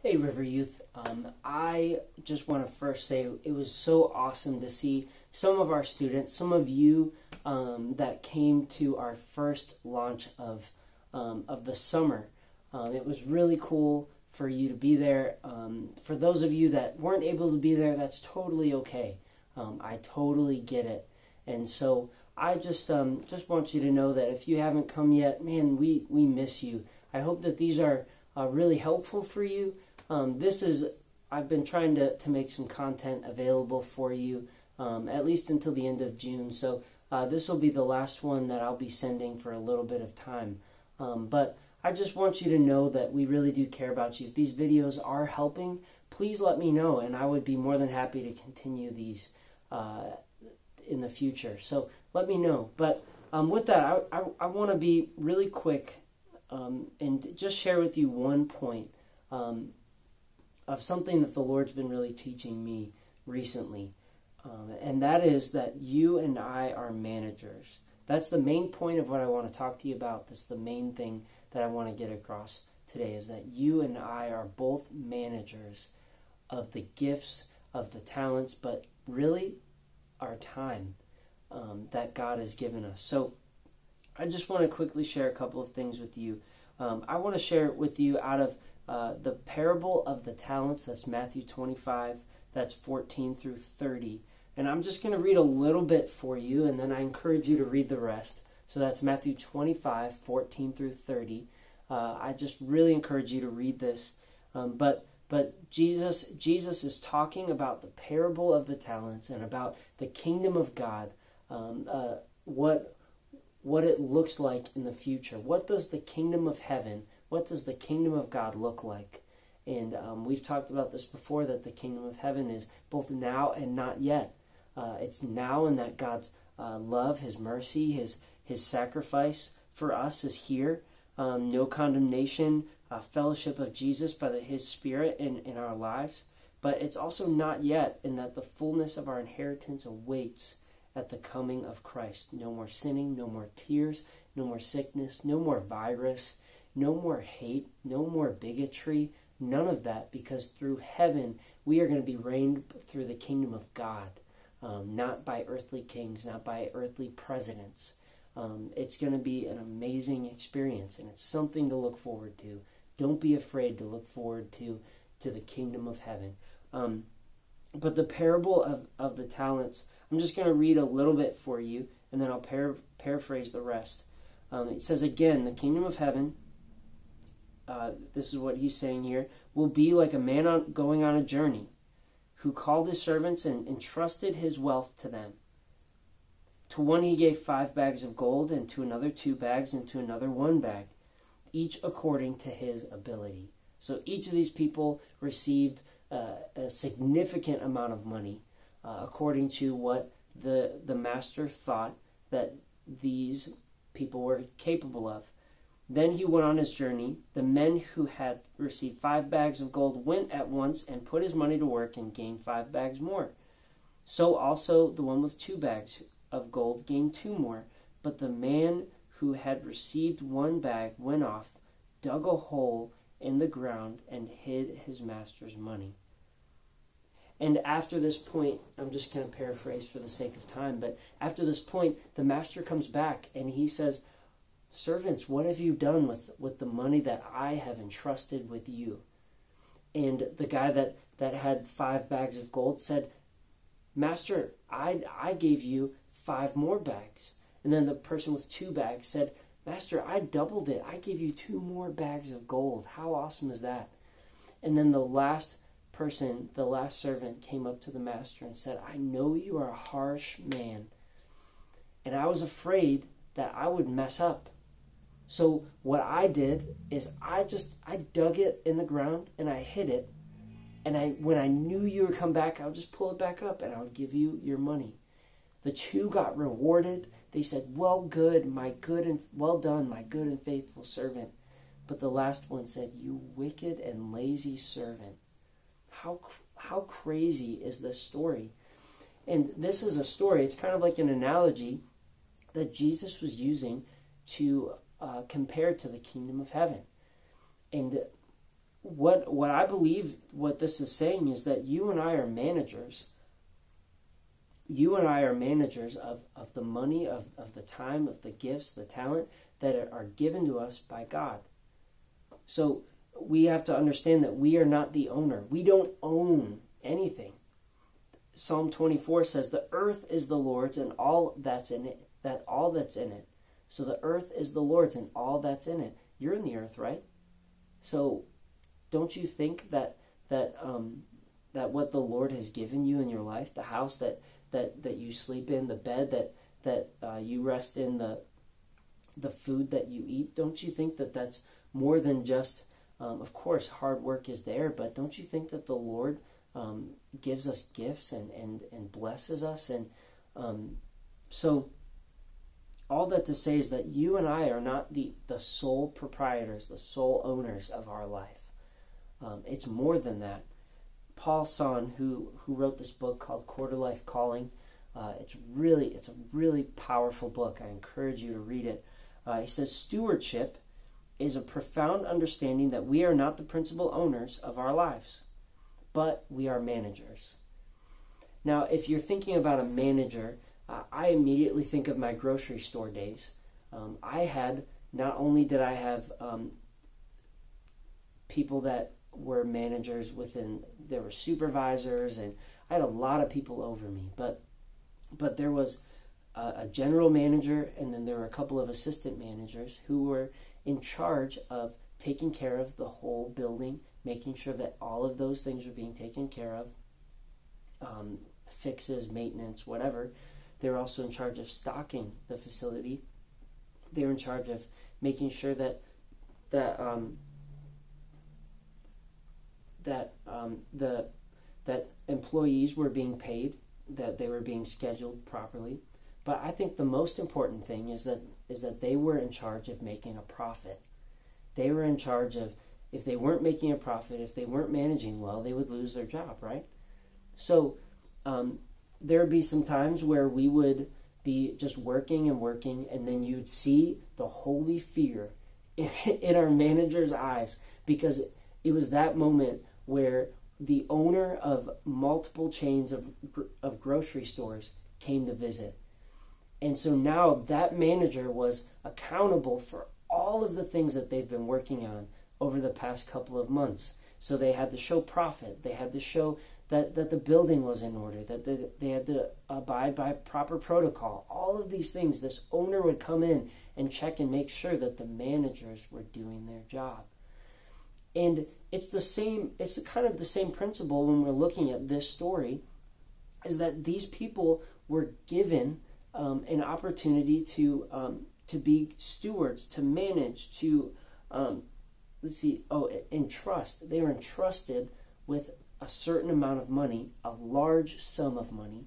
Hey, River Youth. I just want to first say it was so awesome to see some of our students, some of you that came to our first launch of the summer. It was really cool for you to be there. For those of you that weren't able to be there, that's totally okay. I totally get it. And so I just want you to know that if you haven't come yet, man, we miss you. I hope that these are really helpful for you. I've been trying to make some content available for you, at least until the end of June. So this will be the last one that I'll be sending for a little bit of time. But I just want you to know that we really do care about you. If these videos are helping, please let me know, and I would be more than happy to continue these in the future. So let me know. But with that, I want to be really quick and just share with you one point of something that the Lord's been really teaching me recently. And that is that you and I are managers. That's the main point of what I want to talk to you about. That's the main thing that I want to get across today, is that you and I are both managers of the gifts, of the talents, but really our time that God has given us. So I just want to quickly share a couple of things with you. I want to share with you out of the parable of the talents. That's Matthew 25, that's 14 through 30. And I'm just going to read a little bit for you, and then I encourage you to read the rest. So that's Matthew 25, 14 through 30. I just really encourage you to read this. But Jesus is talking about the parable of the talents and about the kingdom of God, what it looks like in the future. What does the kingdom of heaven, what does the kingdom of God look like? And we've talked about this before, that the kingdom of heaven is both now and not yet. It's now in that God's love, His mercy, His sacrifice for us is here. No condemnation, fellowship of Jesus by His Spirit in our lives. But it's also not yet, in that the fullness of our inheritance awaits at the coming of Christ. No more sinning, no more tears, no more sickness, no more virus, no more hate, no more bigotry, none of that, because through heaven we are going to be reigned through the kingdom of God, not by earthly kings, not by earthly presidents. It's going to be an amazing experience, and it's something to look forward to. Don't be afraid to look forward to the kingdom of heaven. But the parable of the talents, I'm just going to read a little bit for you, and then I'll paraphrase the rest. It says, again, the kingdom of heaven, this is what he's saying here, will be like a man going on a journey, who called his servants and entrusted his wealth to them. To one he gave 5 bags of gold, and to another 2 bags, and to another 1 bag, each according to his ability. So each of these people received a significant amount of money, according to what the master thought that these people were capable of. Then he went on his journey. The men who had received 5 bags of gold went at once and put his money to work and gained 5 bags more. So also the one with 2 bags of gold gained 2 more. But the man who had received 1 bag went off, dug a hole in the ground, and hid his master's money. And after this point, I'm just going to paraphrase for the sake of time, but after this point, the master comes back and he says, servants, what have you done with the money that I have entrusted with you? And the guy that had 5 bags of gold said, Master, I gave you 5 more bags. And then the person with 2 bags said, Master, I doubled it. I gave you 2 more bags of gold. How awesome is that? And then the last person, the last servant, came up to the master and said, I know you are a harsh man, and I was afraid that I would mess up. So what I did is I dug it in the ground and I hid it, and when I knew you would come back, I would just pull it back up and I would give you your money. The 2 got rewarded. They said, well done, my good and faithful servant. But the last one said, you wicked and lazy servant. How crazy is this story? And this is a story, it's kind of like an analogy that Jesus was using to compare to the kingdom of heaven. And what I believe what this is saying is that you and I are managers. You and I are managers of the money, of the time, of the gifts, the talent that are given to us by God. So we have to understand that we are not the owner. We don't own anything. Psalm 24 says, the earth is the Lord's and all that's in it. All that's in it. So the earth is the Lord's and all that's in it. You're in the earth, right? So don't you think that what the Lord has given you in your life, the house that you sleep in, the bed that you rest in, the food that you eat, don't you think that that's more than just, of course, hard work is there, but don't you think that the Lord gives us gifts and blesses us? And so all that to say is that you and I are not the sole proprietors, the sole owners of our life. It's more than that. Paul Son, who wrote this book called Quarter Life Calling, it's a really powerful book. I encourage you to read it. He says, stewardship is a profound understanding that we are not the principal owners of our lives, but we are managers. Now, if you're thinking about a manager, I immediately think of my grocery store days. Not only did I have people that were managers there were supervisors, and I had a lot of people over me, but there was a general manager, and then there were a couple of assistant managers who were in charge of taking care of the whole building, making sure that all of those things were being taken care of, fixes, maintenance, whatever. They were also in charge of stocking the facility. They were in charge of making sure that employees were being paid, that they were being scheduled properly. But I think the most important thing is that they were in charge of making a profit. They were in charge of, if they weren't making a profit, if they weren't managing well, they would lose their job, right? So there would be some times where we would be just working, and then you'd see the holy fear in our manager's eyes, because it was that moment where the owner of multiple chains of grocery stores came to visit. And so now that manager was accountable for all of the things that they've been working on over the past couple of months. So they had to show profit. They had to show that the building was in order, that they had to abide by proper protocol. All of these things, this owner would come in and check and make sure that the managers were doing their job. And it's kind of the same principle when we're looking at this story, is that these people were given an opportunity to be stewards, to manage, to entrust. They were entrusted with a certain amount of money, a large sum of money,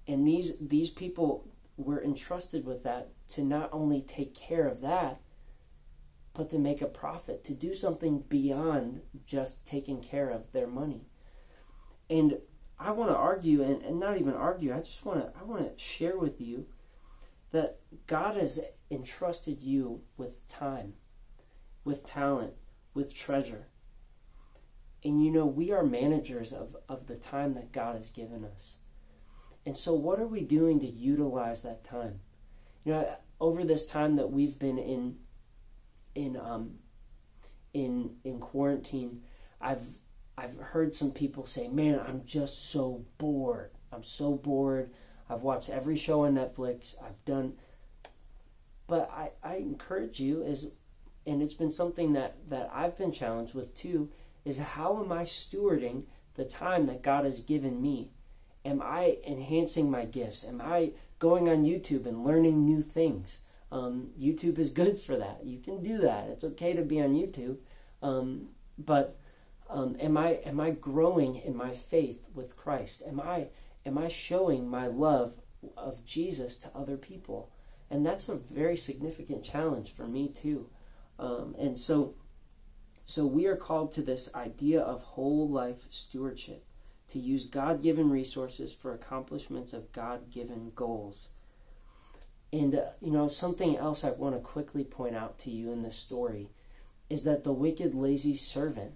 and these people were entrusted with that to not only take care of that, but to make a profit, to do something beyond just taking care of their money. And I want to argue, and not even argue, I want to share with you that God has entrusted you with time, with talent, with treasure. And we are managers of the time that God has given us. And so what are we doing to utilize that time? Over this time that we've been in quarantine, I've heard some people say, man, I'm just so bored. I'm so bored. I've watched every show on Netflix. But I encourage you, and it's been something that I've been challenged with too, is how am I stewarding the time that God has given me? Am I enhancing my gifts? Am I going on YouTube and learning new things? YouTube is good for that. You can do that. It's okay to be on YouTube. But am I growing in my faith with Christ? Am I showing my love of Jesus to other people? And that's a very significant challenge for me too. And so we are called to this idea of whole life stewardship, to use God-given resources for accomplishments of God-given goals. And something else I want to quickly point out to you in this story is that the wicked, lazy servant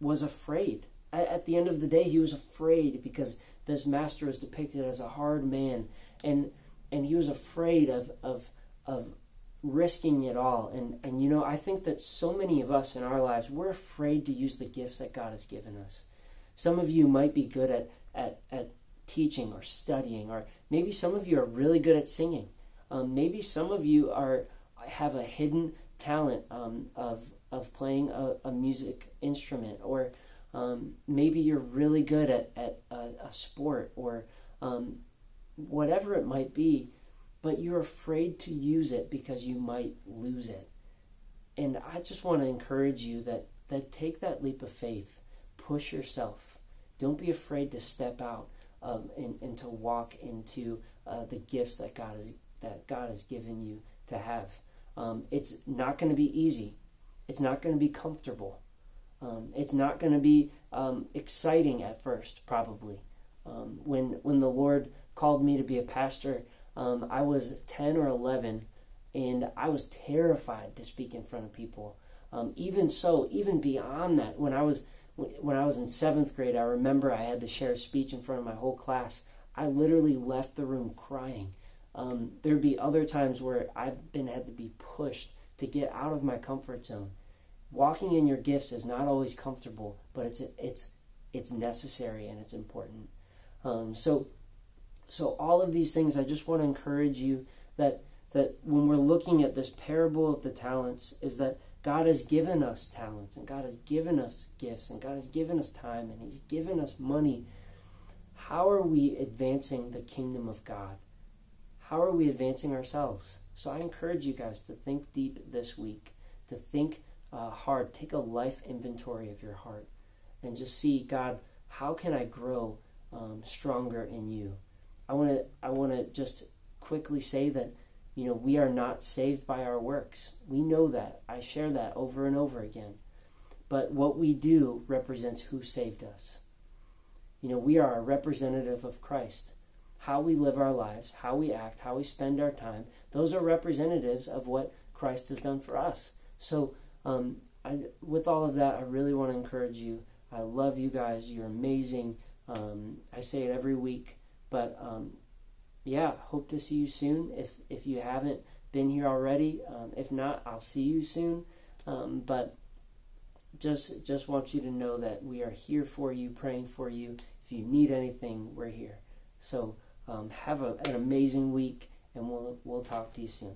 was afraid. At the end of the day, he was afraid because this master was depicted as a hard man, and he was afraid of risking it all. And you know, I think that so many of us in our lives, we're afraid to use the gifts that God has given us. Some of you might be good at teaching or studying, or maybe some of you are really good at singing. Maybe some of you have a hidden talent of playing a music instrument, or maybe you're really good at a sport, or whatever it might be, but you're afraid to use it because you might lose it. And I just want to encourage you that take that leap of faith. Push yourself. Don't be afraid to step out and to walk into the gifts that God has given you to have. It's not going to be easy. It's not going to be comfortable. It's not going to be exciting at first, probably. When the Lord called me to be a pastor, I was 10 or 11, and I was terrified to speak in front of people. Even beyond that, when I was in 7th grade, I remember I had to share a speech in front of my whole class. I literally left the room crying. There'd be other times where I've had to be pushed to get out of my comfort zone. Walking in your gifts is not always comfortable, but it's necessary and it's important. So all of these things, I just want to encourage you that when we're looking at this parable of the talents, is that God has given us talents, and God has given us gifts, and God has given us time, and He's given us money. How are we advancing the kingdom of God? How are we advancing ourselves? So I encourage you guys to think deep this week, to think hard. Take a life inventory of your heart and just see, God, how can I grow stronger in you? I want to just quickly say that, you know, we are not saved by our works. We know that. I share that over and over again. But what we do represents who saved us. You know, we are a representative of Christ. How we live our lives, how we act, how we spend our time, those are representatives of what Christ has done for us. So with all of that, I really want to encourage you. I love you guys. You're amazing. I say it every week. But yeah, hope to see you soon. If you haven't been here already, if not, I'll see you soon. But just want you to know that we are here for you, praying for you. If you need anything, we're here. So have an amazing week, and we'll talk to you soon.